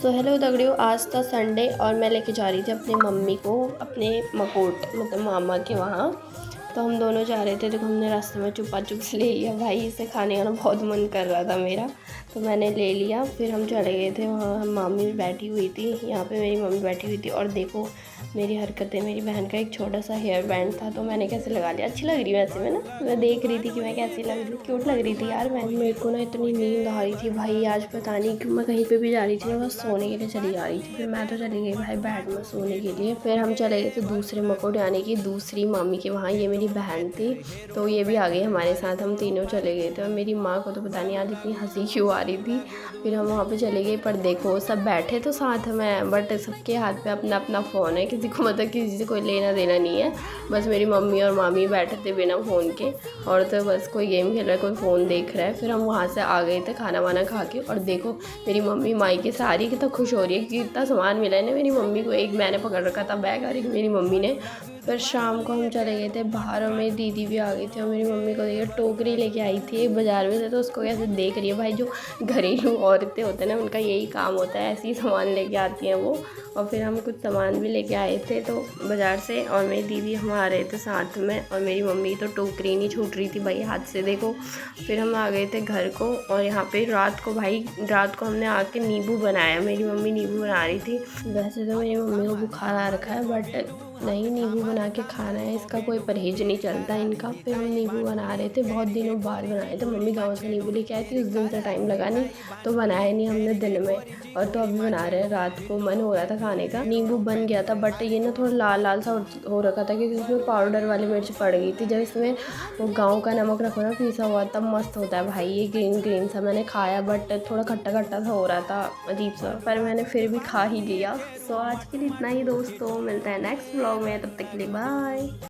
So hello दगड़ियों, आज था संडे और मैं लेके जा रही थी अपनी मम्मी को अपने मकोट मतलब मामा के वहाँ। तो हम दोनों जा रहे थे, तो हमने रास्ते में चुपा चुप से ले लिया। भाई इसे खाने का ना बहुत मन कर रहा था मेरा, तो मैंने ले लिया। फिर हम चले गए थे वहाँ, मामी बैठी हुई थी, यहाँ पे मेरी मम्मी बैठी हुई थी। और देखो मेरी हरकतें, मेरी बहन का एक छोटा सा हेयर बैंड था तो मैंने कैसे लगा लिया। अच्छी लग रही है वैसे। मैं देख रही थी कि मैं कैसी लग रही, क्यूट लग रही थी यार मैं। मेरे को ना इतनी नींद आ रही थी भाई, आज पता नहीं क्यों मैं कहीं पे भी जा रही थी ना, बस सोने के लिए चली जा रही थी। फिर मैं तो चली गई भाई बेड में सोने के लिए। फिर हम चले गए थे दूसरे मकोट यानी कि दूसरी मामी के वहाँ। ये मेरी बहन थी तो ये भी आ गई हमारे साथ, हम तीनों चले गए थे। और मेरी माँ को तो पता नहीं आज इतनी हंसी क्यों आ रही थी। फिर हम वहाँ पे चले गए, पर देखो सब बैठे तो साथ में, बट सबके हाथ पे अपना अपना फ़ोन है। किसी को मतलब किसी से कोई लेना देना नहीं है। बस मेरी मम्मी और मामी बैठे थे बिना फ़ोन के, और तो बस कोई गेम खेल रहा है, कोई फ़ोन देख रहा है। फिर हम वहाँ से आ गए थे खाना वाना खा के। और देखो मेरी मम्मी मायके से आ रही है, कितना खुश हो रही है कि इतना सामान मिला है ना मेरी मम्मी को। एक मैंने पकड़ रखा था बैग और एक मेरी मम्मी ने। फिर शाम को हम चले गए थे बाहर और मेरी दीदी भी आ गई थी। और मेरी मम्मी को देखिए टोकरी लेके आई थी एक बाज़ार में से, तो उसको कैसे देख रही है। भाई जो घरेलू औरतें होते हैं ना, उनका यही काम होता है, ऐसे ही सामान लेके आती हैं वो। और फिर हम कुछ सामान भी लेके आए थे तो बाज़ार से, और मेरी दीदी हम आ रहे थे साथ में। और मेरी मम्मी तो टोकरी नहीं छूट रही थी भाई हाथ से, देखो। फिर हम आ गए थे घर को, और यहाँ पे रात को हमने आके नींबू बनाया। मेरी मम्मी नींबू बना रही थी। वैसे तो मेरी मम्मी को बुखार आ रखा है, बट नहीं, नींबू बना के खाना है, इसका कोई परहेज नहीं चलता इनका। फिर हम नींबू बना रहे थे, बहुत दिनों बाद बनाए थे। मम्मी गांव से नींबू लेके आई थी, उस दिन से टाइम लगा नहीं तो बनाया नहीं हमने दिन में। और तो अभी बना रहे हैं, रात को मन हो रहा था खाने का। नींबू बन गया था, बट ये ना थोड़ा लाल लाल सा हो रखा था क्योंकि उसमें पाउडर वाली मिर्च पड़ गई थी। जब इसमें वो गाँव का नमक रखो ना पीसा हुआ, तब मस्त होता है भाई। ये ग्रीन ग्रीन सा मैंने खाया, बट थोड़ा खट्टा खट्टा सा हो रहा था, अजीब सा, पर मैंने फिर भी खा ही लिया। सो आज के लिए इतना ही दोस्तों, मिलता है नेक्स्ट व्लॉग में, तब तक के लिए बाय।